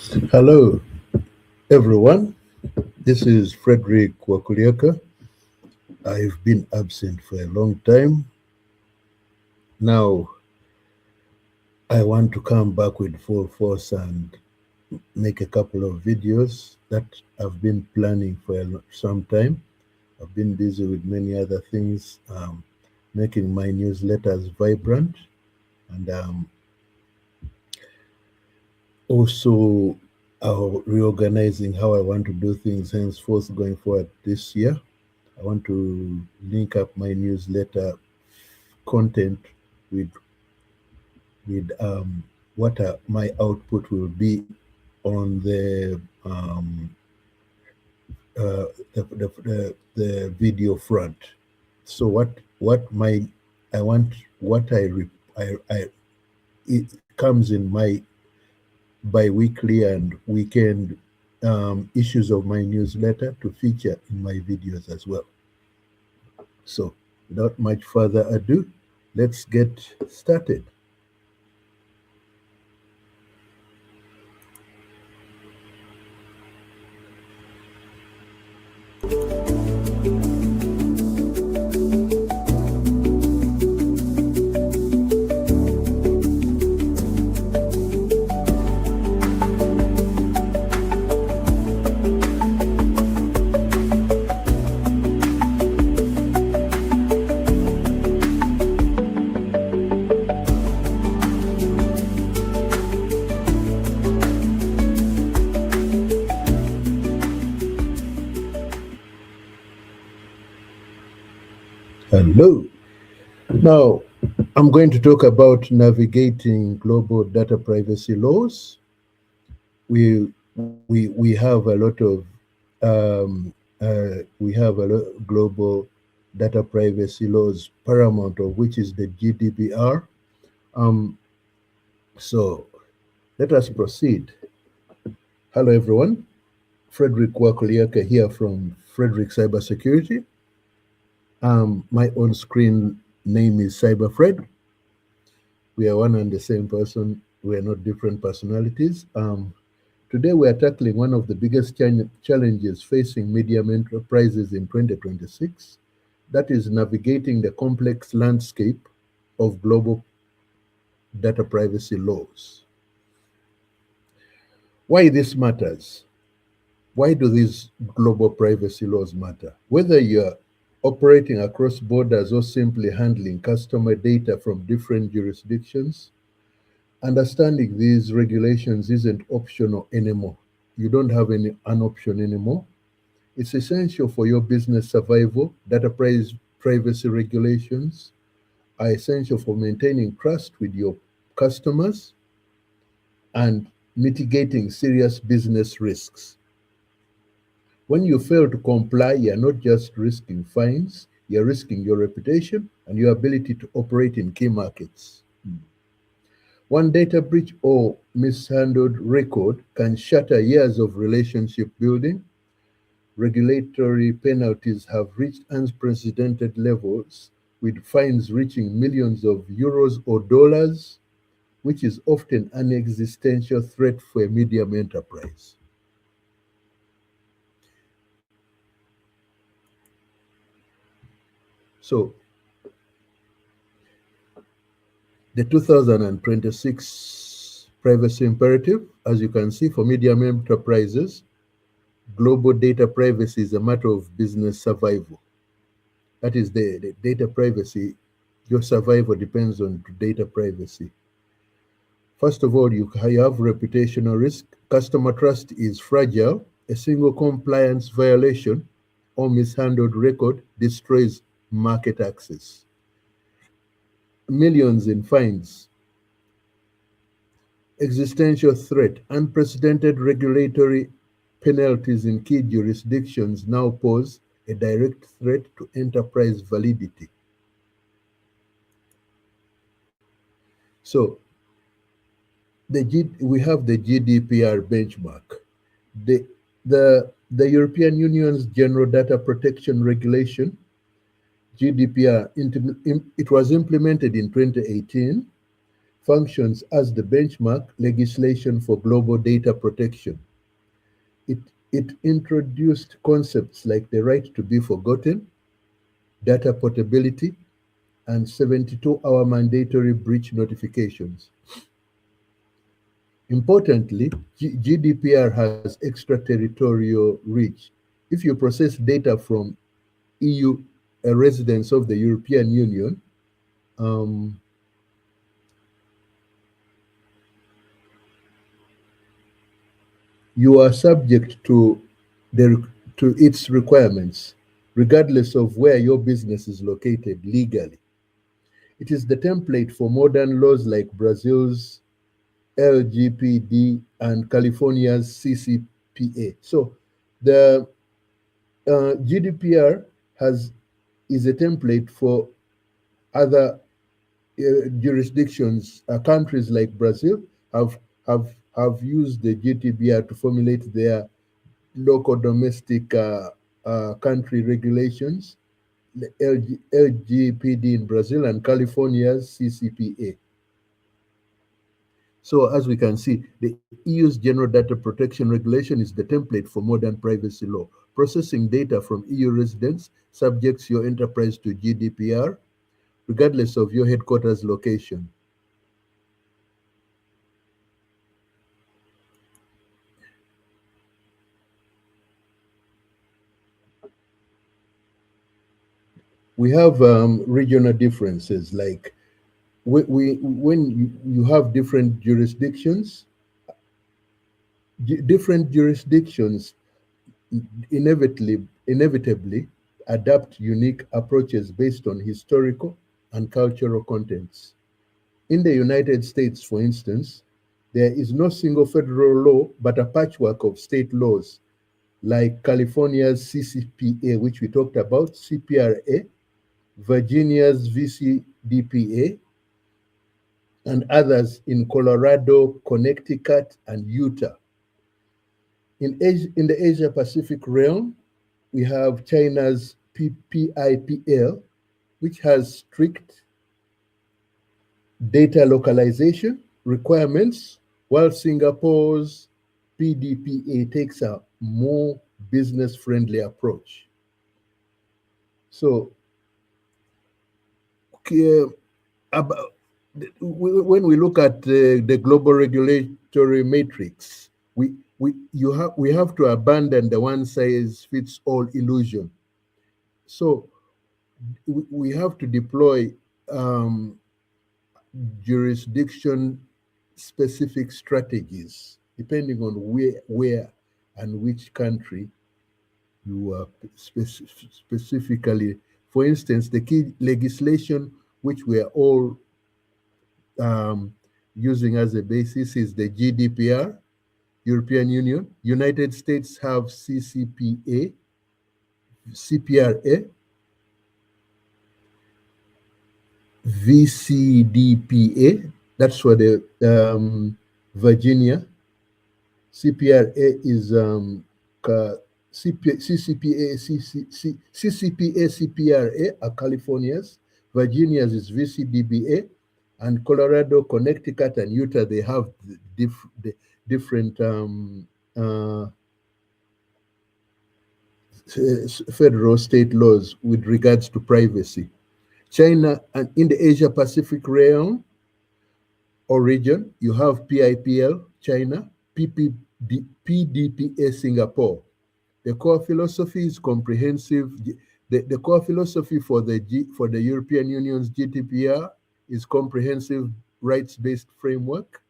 Hello, everyone. This is Frederick Wakulyaka. I've been absent for a long time. Now, I want to come back with full force and make a couple of videos that I've been planning for some time. I've been busy with many other things, making my newsletters vibrant and also reorganizing how I want to do things henceforth going forward this year. I want to link up my newsletter content with what my output will be on the video front. So what my I want what I it comes in my bi-weekly and weekend issues of my newsletter to feature in my videos as well. So without much further ado, let's get started. Hello. Now, I'm going to talk about navigating global data privacy laws. We have a lot of global data privacy laws, paramount of which is the GDPR. So let us proceed. Hello, everyone. Frederick Wakulyaka here from Frederick Cybersecurity. My own screen name is CyberFred. We are one and the same person. We are not different personalities. Today we are tackling one of the biggest challenges facing medium enterprises in 2026. That is navigating the complex landscape of global data privacy laws. Why this matters? Why do these global privacy laws matter? Whether you're operating across borders or simply handling customer data from different jurisdictions, understanding these regulations isn't optional anymore. You don't have an option anymore. It's essential for your business survival. Data privacy regulations are essential for maintaining trust with your customers and mitigating serious business risks. When you fail to comply, you're not just risking fines, you're risking your reputation and your ability to operate in key markets. One data breach or mishandled record can shatter years of relationship building. Regulatory penalties have reached unprecedented levels, with fines reaching millions of euros or dollars, which is often an existential threat for a medium enterprise. So, the 2026 privacy imperative, as you can see, for medium enterprises, global data privacy is a matter of business survival. That is the data privacy. Your survival depends on data privacy. First of all, you have reputational risk. Customer trust is fragile. A single compliance violation or mishandled record destroys market access. Millions in fines. Existential threat. Unprecedented regulatory penalties in key jurisdictions now pose a direct threat to enterprise validity. So we have the GDPR benchmark. The European Union's General Data Protection Regulation, GDPR, it was implemented in 2018, functions as the benchmark legislation for global data protection. It, it introduced concepts like the right to be forgotten, data portability, and 72-hour mandatory breach notifications. Importantly, GDPR has extraterritorial reach. If you process data from EU residents of the European Union, um, you are subject the to its requirements, regardless of where your business is located legally. It is the template for modern laws like Brazil's LGPD and California's CCPA. So the GDPR has is a template for other jurisdictions. Countries like Brazil have have used the GDPR to formulate their local domestic country regulations, the LGPD in Brazil and California's CCPA. So as we can see, the EU's General Data Protection Regulation is the template for modern privacy law. Processing data from EU residents subjects your enterprise to GDPR, regardless of your headquarters location. We have regional differences, like when you have different jurisdictions, different jurisdictions inevitably adapt unique approaches based on historical and cultural contents. In the United States, for instance, there is no single federal law but a patchwork of state laws like California's CCPA, which we talked about, CPRA, Virginia's VCDPA, and others in Colorado, Connecticut, and Utah. In the Asia Pacific realm, we have China's PIPL, which has strict data localization requirements, while Singapore's PDPA takes a more business friendly approach. So, about, when we look at the global regulatory matrix, we have to abandon the one size fits all illusion. So we have to deploy um, jurisdiction specific strategies depending on where and which country you are specifically. For instance, the key legislation which we are all um, using as a basis is the GDPR, European Union. United States have CCPA, CPRA, VCDPA. That's for the Virginia. CPRA is CCPA, CCPA, CPRA are California's. Virginia's is VCDBA, and Colorado, Connecticut, and Utah, they have the different federal state laws with regards to privacy. China, and in the Asia Pacific realm or region, you have PIPL, China, PDPA, Singapore. The core philosophy is comprehensive. The core philosophy for for the European Union's GDPR is comprehensive rights-based framework.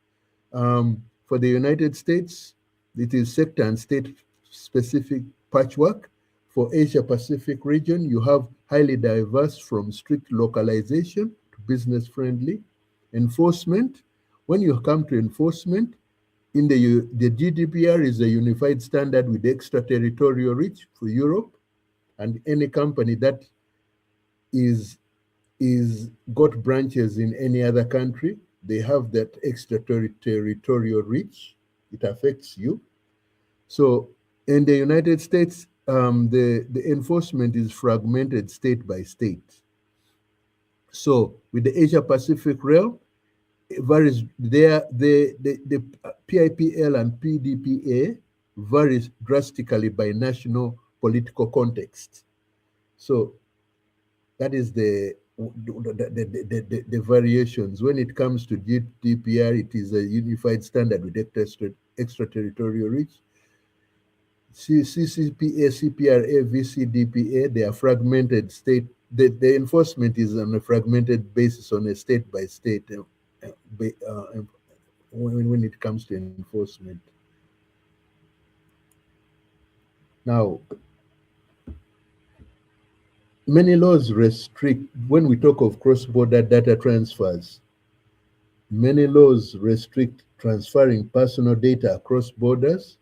For the United States, it is sector and state-specific patchwork. For Asia Pacific region, you have highly diverse from strict localization to business-friendly. Enforcement, when you come to enforcement, in the GDPR is a unified standard with extraterritorial reach for Europe, and any company that is got branches in any other country, they have that extraterritorial reach. It affects you. So in the United States, the enforcement is fragmented state by state. So with the Asia Pacific realm, It varies. The PIPL and PDPA varies drastically by national political context. So that is the variations. When it comes to GDPR, it is a unified standard with extraterritorial reach. CCPA, CPRA, VCDPA, they are fragmented state. The enforcement is on a fragmented basis on a state by state when it comes to enforcement. Now, many laws restrict, when we talk of cross border data transfers, many laws restrict transferring personal data across borders.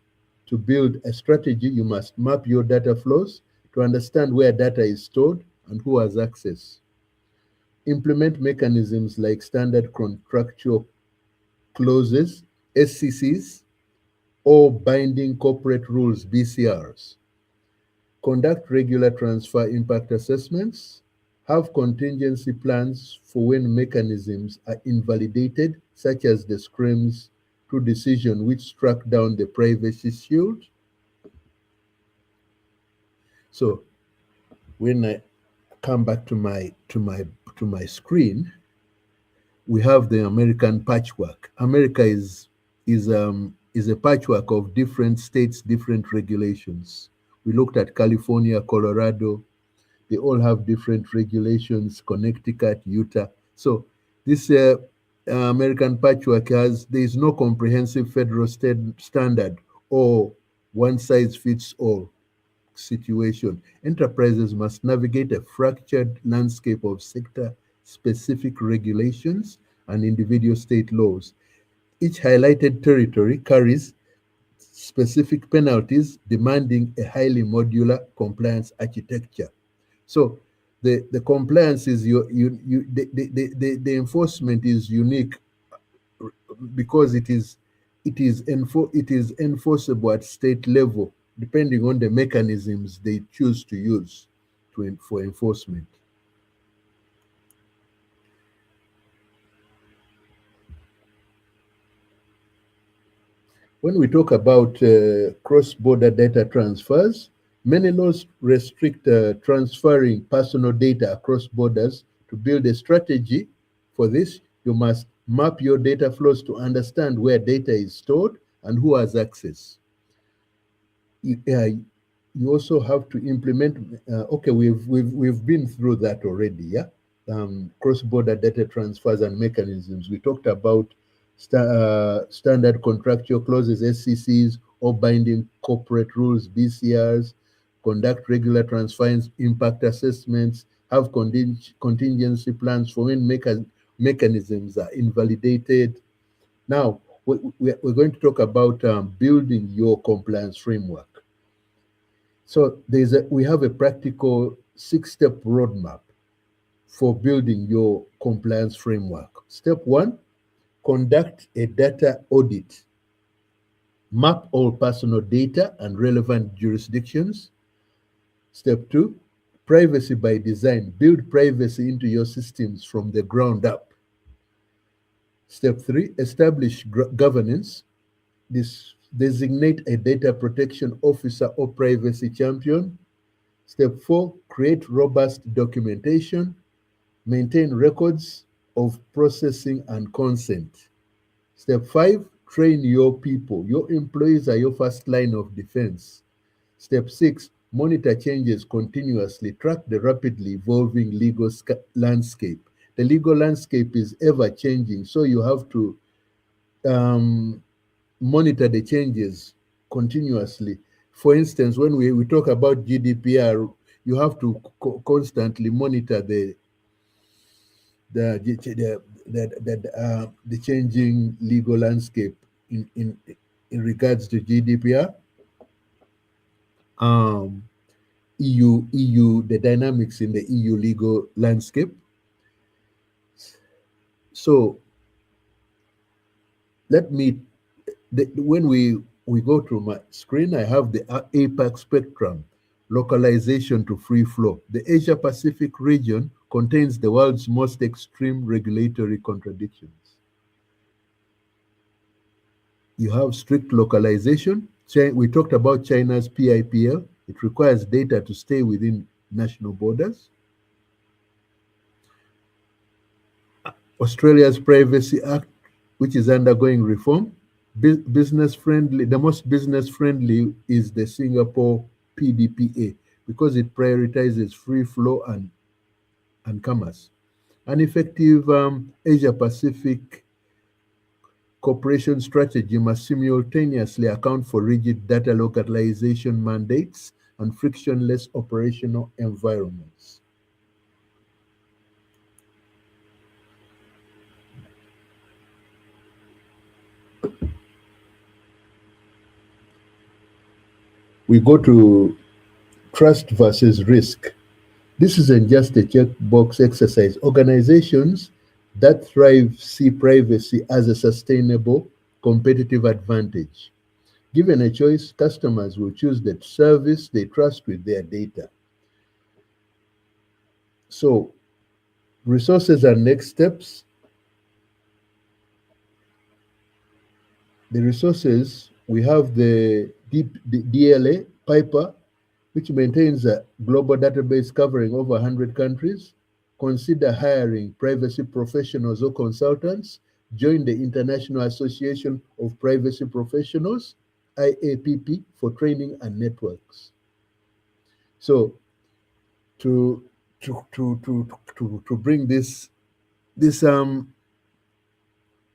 To build a strategy, you must map your data flows to understand where data is stored and who has access. Implement mechanisms like standard contractual clauses, SCCs, or binding corporate rules, BCRs. Conduct regular transfer impact assessments. Have contingency plans for when mechanisms are invalidated, such as the Schrems II decision, which struck down the privacy shield. So when I come back to my screen, we have the American patchwork. America is a patchwork of different states, different regulations. We looked at California, Colorado. They all have different regulations. Connecticut, Utah. So this American patchwork there is no comprehensive federal standard or one size fits all situation. Enterprises must navigate a fractured landscape of sector specific regulations and individual state laws. Each highlighted territory carries specific penalties demanding a highly modular compliance architecture. So the compliance is the enforcement is unique because it is enforceable at state level depending on the mechanisms they choose to use for enforcement. When we talk about cross-border data transfers, many laws restrict transferring personal data across borders. To build a strategy for this, you must map your data flows to understand where data is stored and who has access. You also have to implement. Okay, we've been through that already. Yeah, cross-border data transfers and mechanisms. We talked about standard contractual clauses, SCCs, or binding corporate rules, BCRs. Conduct regular transfer impact assessments. Have contingency plans for when mechanisms are invalidated. Now, we're going to talk about building your compliance framework. So we have a practical 6-step roadmap for building your compliance framework. Step 1, conduct a data audit. Map all personal data and relevant jurisdictions. Step 2, privacy by design. Build privacy into your systems from the ground up. Step 3, establish governance. Designate a data protection officer or privacy champion. Step 4, create robust documentation. Maintain records of processing and consent. Step 5, train your people. Your employees are your first line of defense. Step 6, monitor changes continuously. Track the rapidly evolving legal landscape. The legal landscape is ever changing, so you have to monitor the changes continuously. For instance, when we talk about GDPR, you have to constantly monitor the changing legal landscape in regards to GDPR, the dynamics in the EU legal landscape. So when we go to my screen, I have the APAC spectrum, localization to free flow. The Asia Pacific region contains the world's most extreme regulatory contradictions. You have strict localization. We talked about China's PIPL. It requires data to stay within national borders. Australia's Privacy Act, which is undergoing reform. Business friendly, the most business friendly is the Singapore PDPA because it prioritizes free flow and commerce. An effective Asia Pacific cooperation strategy must simultaneously account for rigid data localization mandates and frictionless operational environments. We go to trust versus risk. This isn't just a checkbox exercise. Organizations that thrive see privacy as a sustainable competitive advantage. Given a choice, customers will choose the service they trust with their data. So, resources and next steps. The resources, we have the DLA, Piper, which maintains a global database covering over 100 countries. Consider hiring privacy professionals or consultants. Join the International Association of Privacy Professionals, IAPP, for training and networks. So to to bring this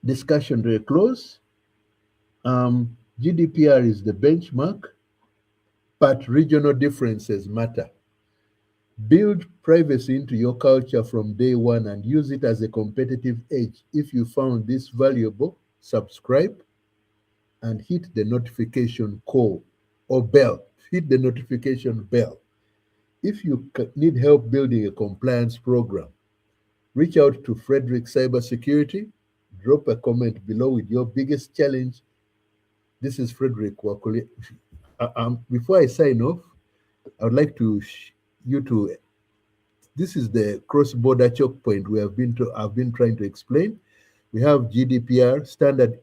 discussion to a close, GDPR is the benchmark, but regional differences matter. Build privacy into your culture from day one and use it as a competitive edge. If you found this valuable, subscribe and hit the notification call or bell. Hit the notification bell. If you need help building a compliance program, reach out to Frederick Cybersecurity. Drop a comment below with your biggest challenge. This is Frederick Wakulyaka. Before I sign off, I would like you to. This is the cross-border choke point I've been trying to explain. We have GDPR, standard,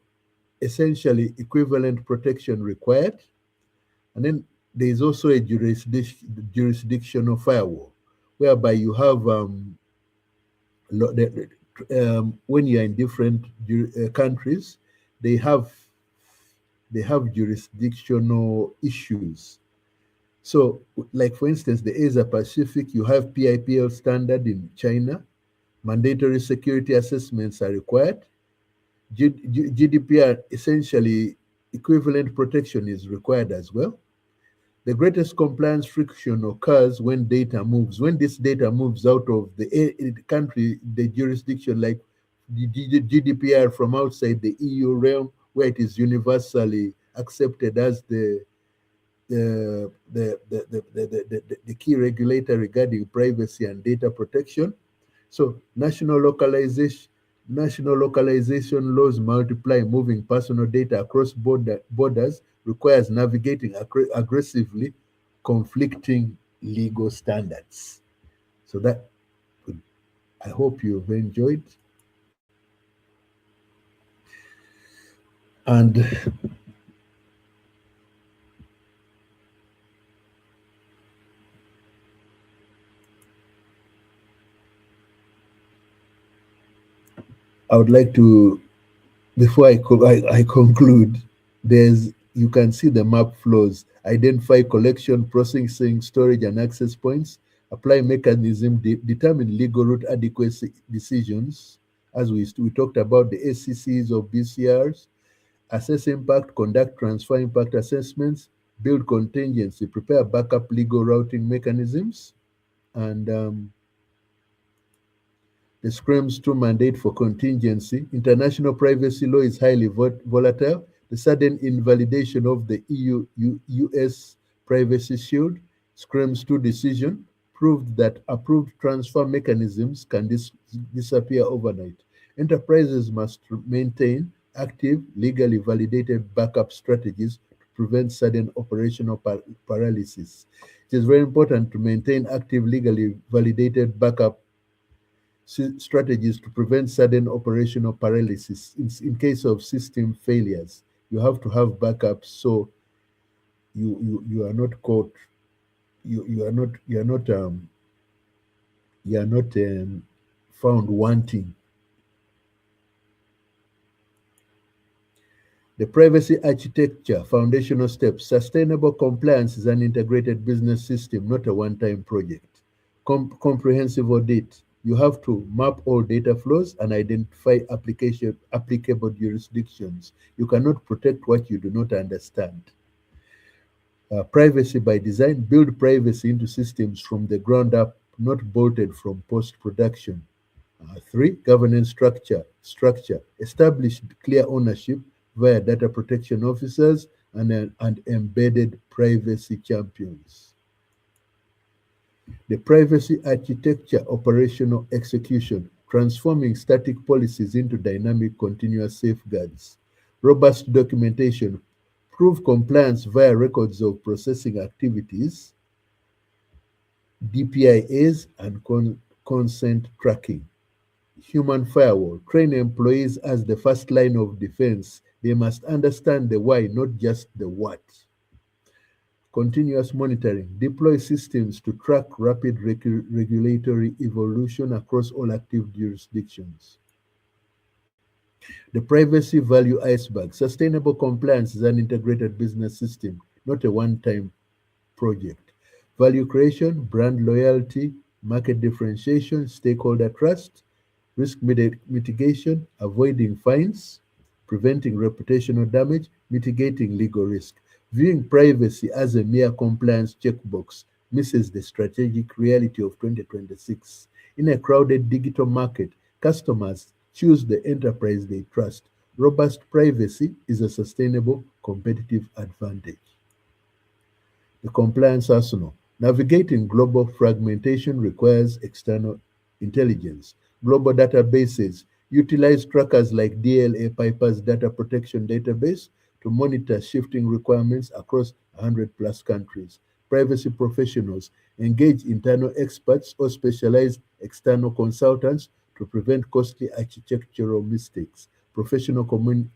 essentially equivalent protection required, and then there is also a jurisdictional firewall, whereby you have when you are in different countries, they have jurisdictional issues. So, like for instance, the Asia Pacific, you have PIPL standard in China. Mandatory security assessments are required. GDPR, essentially equivalent protection, is required as well. The greatest compliance friction occurs when data moves. When this data moves out of the country, the jurisdiction, like the GDPR from outside the EU realm, where it is universally accepted as the key regulator regarding privacy and data protection. So national localization laws multiply. Moving personal data across borders requires navigating aggressively conflicting legal standards. So that I hope you've enjoyed. And I would like to, before I conclude, you can see the map flows. Identify collection, processing, storage, and access points. Apply mechanism, determine legal route adequacy decisions, as we talked about the ACCs of BCRs. Assess impact, conduct transfer impact assessments, build contingency, prepare backup legal routing mechanisms, and the Schrems II mandate for contingency. International privacy law is highly volatile. The sudden invalidation of the EU-US Privacy Shield, Schrems II decision, proved that approved transfer mechanisms can disappear overnight. Enterprises must maintain active, legally validated backup strategies to prevent sudden operational paralysis. It is very important to maintain active, legally validated backup strategies to prevent sudden operational paralysis in case of system failures. You have to have backups so you are not caught. You are not found wanting. The privacy architecture foundational steps. Sustainable compliance is an integrated business system, not a one-time project. Comprehensive audit. You have to map all data flows and identify applicable jurisdictions. You cannot protect what you do not understand. Privacy by design. Build privacy into systems from the ground up, not bolted from post-production. Three, governance structure. Structure. Establish clear ownership via data protection officers and embedded privacy champions. The privacy architecture operational execution, transforming static policies into dynamic continuous safeguards. Robust documentation, prove compliance via records of processing activities, DPIAs, and consent tracking. Human firewall, train employees as the first line of defense. They must understand the why, not just the what. Continuous monitoring, deploy systems to track rapid regulatory evolution across all active jurisdictions. The privacy value iceberg, sustainable compliance is an integrated business system, not a one-time project. Value creation, brand loyalty, market differentiation, stakeholder trust, risk mitigation, avoiding fines, preventing reputational damage, mitigating legal risk. Viewing privacy as a mere compliance checkbox misses the strategic reality of 2026. In a crowded digital market, customers choose the enterprise they trust. Robust privacy is a sustainable competitive advantage. The compliance arsenal. Navigating global fragmentation requires external intelligence. Global databases utilize trackers like DLA Piper's data protection database to monitor shifting requirements across 100 plus countries. Privacy professionals engage internal experts or specialized external consultants to prevent costly architectural mistakes. Professional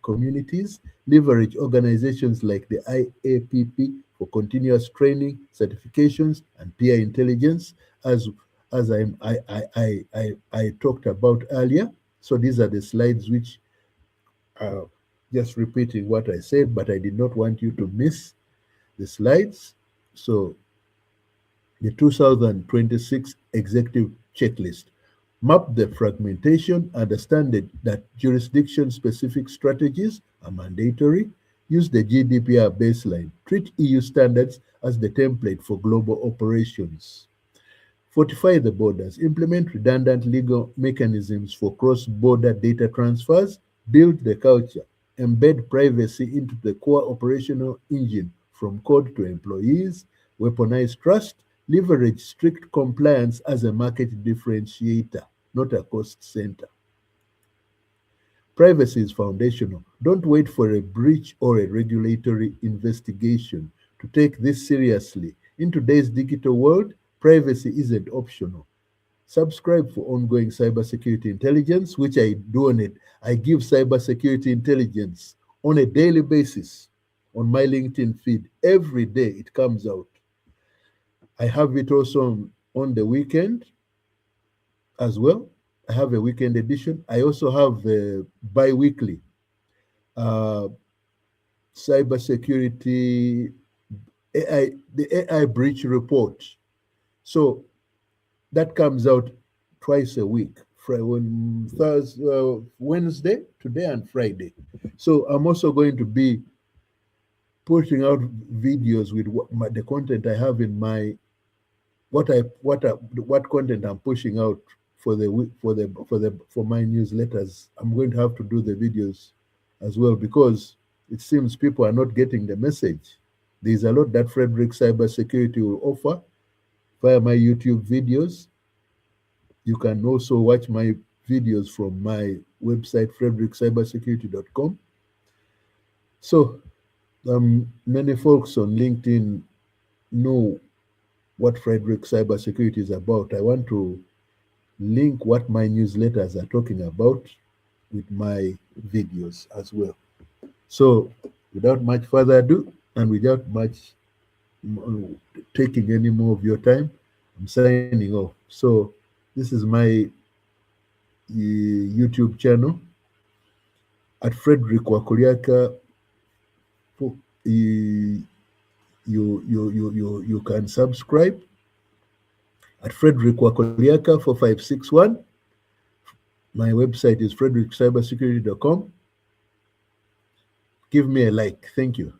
communities leverage organizations like the IAPP for continuous training, certifications, and peer intelligence, as I talked about earlier. So these are the slides which are just repeating what I said, but I did not want you to miss the slides. So the 2026 executive checklist. Map the fragmentation, understand that jurisdiction-specific strategies are mandatory, use the GDPR baseline, treat EU standards as the template for global operations. Fortify the borders, implement redundant legal mechanisms for cross-border data transfers, build the culture, embed privacy into the core operational engine from code to employees, weaponize trust, leverage strict compliance as a market differentiator, not a cost center. Privacy is foundational. Don't wait for a breach or a regulatory investigation to take this seriously. In today's digital world, privacy isn't optional. Subscribe for ongoing cybersecurity intelligence, which I do on it. I give cybersecurity intelligence on a daily basis on my LinkedIn feed. Every day it comes out. I have it also on the weekend as well. I have a weekend edition. I also have a bi-weekly uh, cybersecurity the AI breach report. So that comes out twice a week, Wednesday, today, and Friday. So I'm also going to be putting out videos with the content I have in my what content I'm pushing out for the for my newsletters. I'm going to have to do the videos as well because it seems people are not getting the message. There's a lot that Frederick Cybersecurity will offer via my YouTube videos. You can also watch my videos from my website, frederickcybersecurity.com. So many folks on LinkedIn know what Frederick Cybersecurity is about. I want to link what my newsletters are talking about with my videos as well. So Without much further ado, and without much taking any more of your time, I'm signing off. So this is my YouTube channel at Frederick Wakulyaka. You can subscribe at Frederick Wakulyaka 4561. My website is frederickcybersecurity.com. Give me a like. Thank you.